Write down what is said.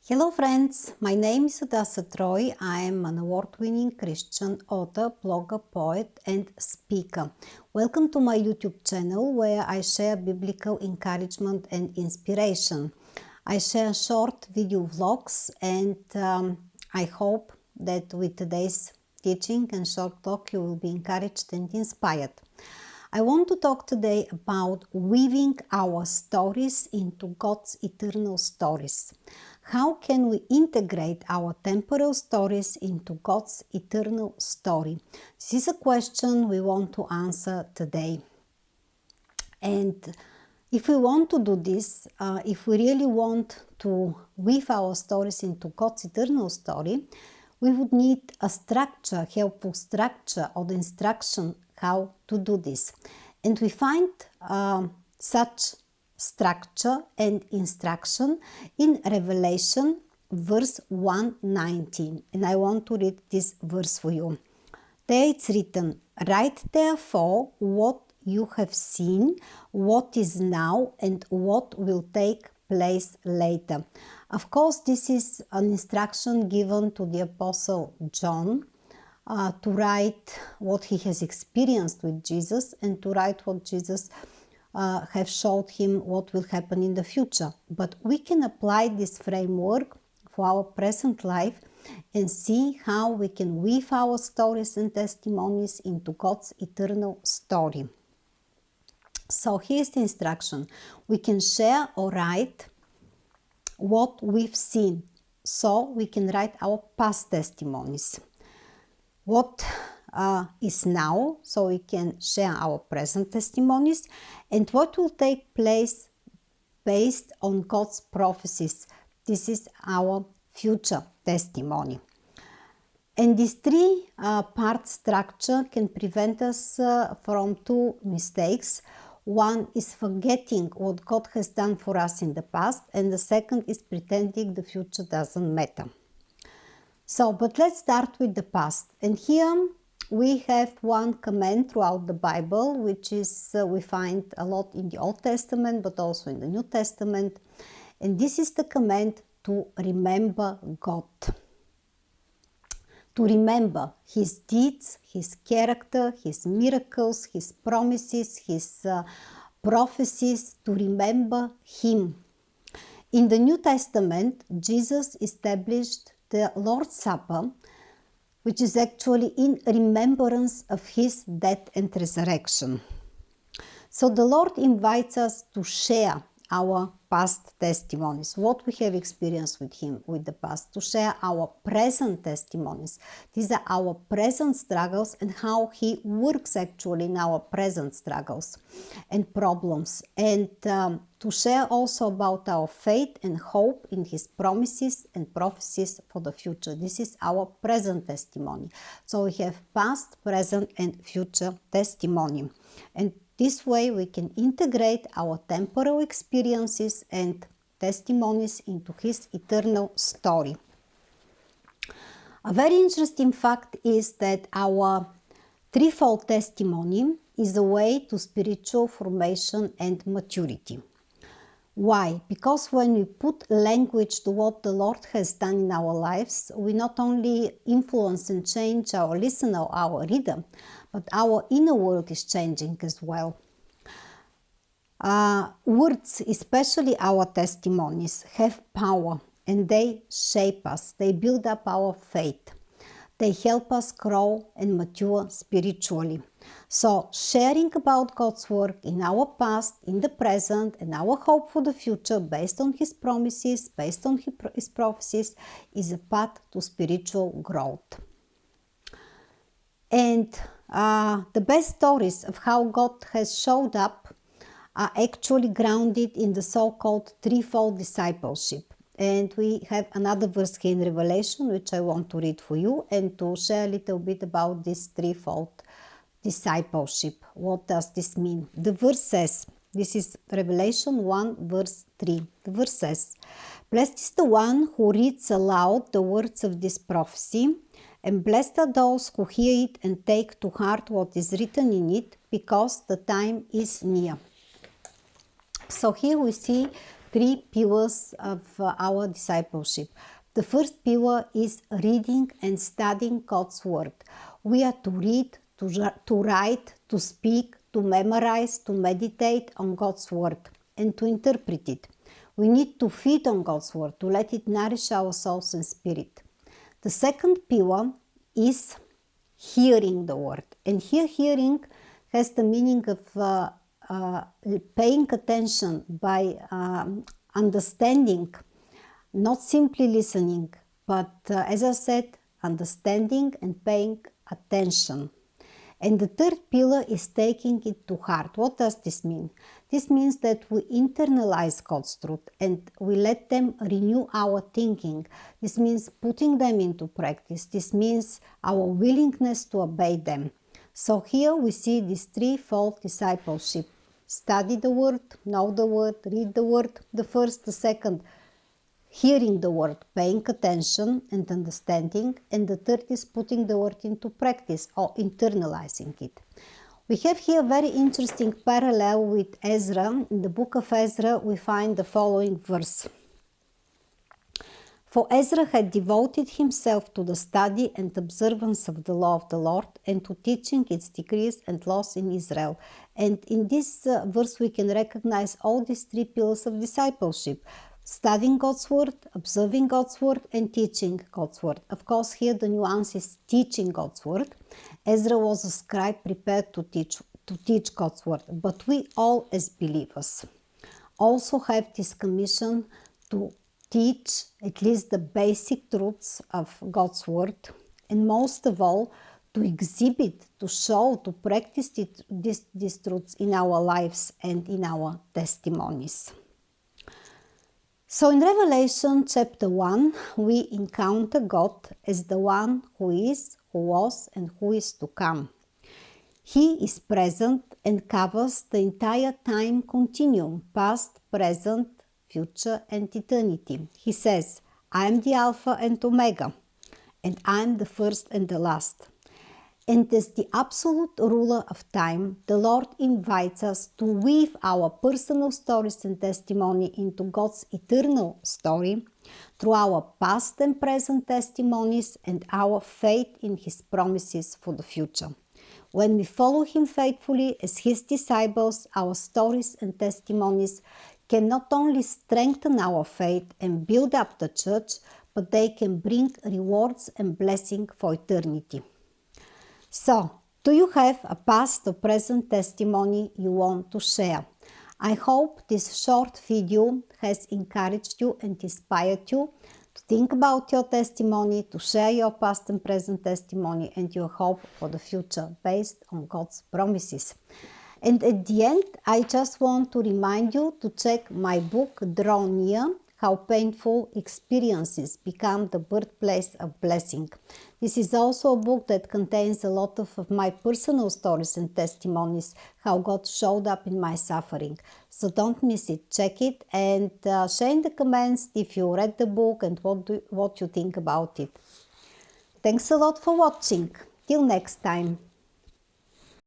Hello friends, my name is HADASSAH TREU. I am an award-winning Christian author, blogger, poet and speaker. Welcome to my YouTube channel where I share biblical encouragement and inspiration. I share short video vlogs and I hope that with today's teaching and short talk you will be encouraged and inspired. I want to talk today about weaving our stories into God's eternal stories. How can we integrate our temporal stories into God's eternal story? This is a question we want to answer today. And if we want to do this, if we really want to weave our stories into God's eternal story, we would need a structure, helpful structure or the instruction how to do this. And we find such structure and instruction in Revelation verse 1:19. And I want to read this verse for you. There it's written, "Write therefore what you have seen, what is now, and what will take place later." Of course, this is an instruction given to the Apostle John to write what he has experienced with Jesus and to write what Jesus have showed him what will happen in the future. But we can apply this framework for our present life and see how we can weave our stories and testimonies into God's eternal story. So here's the instruction. We can share or write what we've seen. So we can write our past testimonies. What is now, so we can share our present testimonies, and what will take place based on God's prophecies. This is our future testimony. And this three-part structure can prevent us from two mistakes. One is forgetting what God has done for us in the past, and the second is pretending the future doesn't matter. So, but let's start with the past. And here we have one command throughout the Bible, which is we find a lot in the Old Testament, but also in the New Testament. And this is the command to remember God. To remember His deeds, His character, His miracles, His promises, His prophecies, to remember Him. In the New Testament, Jesus established the Lord's Supper, which is actually in remembrance of His death and resurrection. So the Lord invites us to share our past testimonies, what we have experienced with Him with the past, to share our present testimonies. These are our present struggles and how He works actually in our present struggles and problems, and to share also about our faith and hope in His promises and prophecies for the future. This is our present testimony. So we have past, present and future testimony. And this way we can integrate our temporal experiences and testimonies into His eternal story. A very interesting fact is that our threefold testimony is a way to spiritual formation and maturity. Why? Because when we put language to what the Lord has done in our lives, we not only influence and change our listener, our reader, but our inner world is changing as well. Words, especially our testimonies, have power and they shape us. They build up our faith. They help us grow and mature spiritually. So sharing about God's work in our past, in the present, and our hope for the future based on His promises, based on His prophecies, is a path to spiritual growth. And the best stories of how God has showed up are actually grounded in the so-called threefold discipleship. And we have another verse here in Revelation, which I want to read for you and to share a little bit about this threefold discipleship. What does this mean? The verse says, this is Revelation 1 verse 3. The verse says, "Blessed is the one who reads aloud the words of this prophecy, and blessed are those who hear it and take to heart what is written in it, because the time is near." So here we see three pillars of our discipleship. The first pillar is reading and studying God's Word. We are to read, to write, to speak, to memorize, to meditate on God's Word, and to interpret it. We need to feed on God's Word, to let it nourish our souls and spirit. The second pillar is hearing the Word. And here hearing has the meaning of paying attention by understanding, not simply listening, but as I said, understanding and paying attention. And the third pillar is taking it to heart. What does this mean? This means that we internalize God's truth and we let them renew our thinking. This means putting them into practice. This means our willingness to obey them. So here we see this threefold discipleship. Study the Word, know the Word, read the Word. The first, the second, hearing the Word, paying attention and understanding. And the third is putting the Word into practice or internalizing it. We have here a very interesting parallel with Ezra. In the book of Ezra, we find the following verse. For Ezra had devoted himself to the study and observance of the law of the Lord and to teaching its decrees and laws in Israel. And in this verse we can recognize all these three pillars of discipleship. Studying God's Word, observing God's Word, and teaching God's Word. Of course, here the nuance is teaching God's Word. Ezra was a scribe prepared to teach God's Word. But we all as believers also have this commission to teach at least the basic truths of God's Word, and most of all, to exhibit, to show, to practice these truths in our lives and in our testimonies. So in Revelation chapter 1, we encounter God as the one who is, who was, and who is to come. He is present and covers the entire time continuum, past, present, future, and eternity. He says, I am the Alpha and Omega, and I am the first and the last. And as the absolute ruler of time, the Lord invites us to weave our personal stories and testimony into God's eternal story through our past and present testimonies and our faith in His promises for the future. When we follow Him faithfully as His disciples, our stories and testimonies can not only strengthen our faith and build up the church, but they can bring rewards and blessing for eternity. So, do you have a past or present testimony you want to share? I hope this short video has encouraged you and inspired you to think about your testimony, to share your past and present testimony and your hope for the future based on God's promises. And at the end, I just want to remind you to check my book, Draw Near, How Painful Experiences Become the Birthplace of Blessing. This is also a book that contains a lot of my personal stories and testimonies, how God showed up in my suffering. So don't miss it. Check it and share in the comments if you read the book and what you think about it. Thanks a lot for watching. Till next time.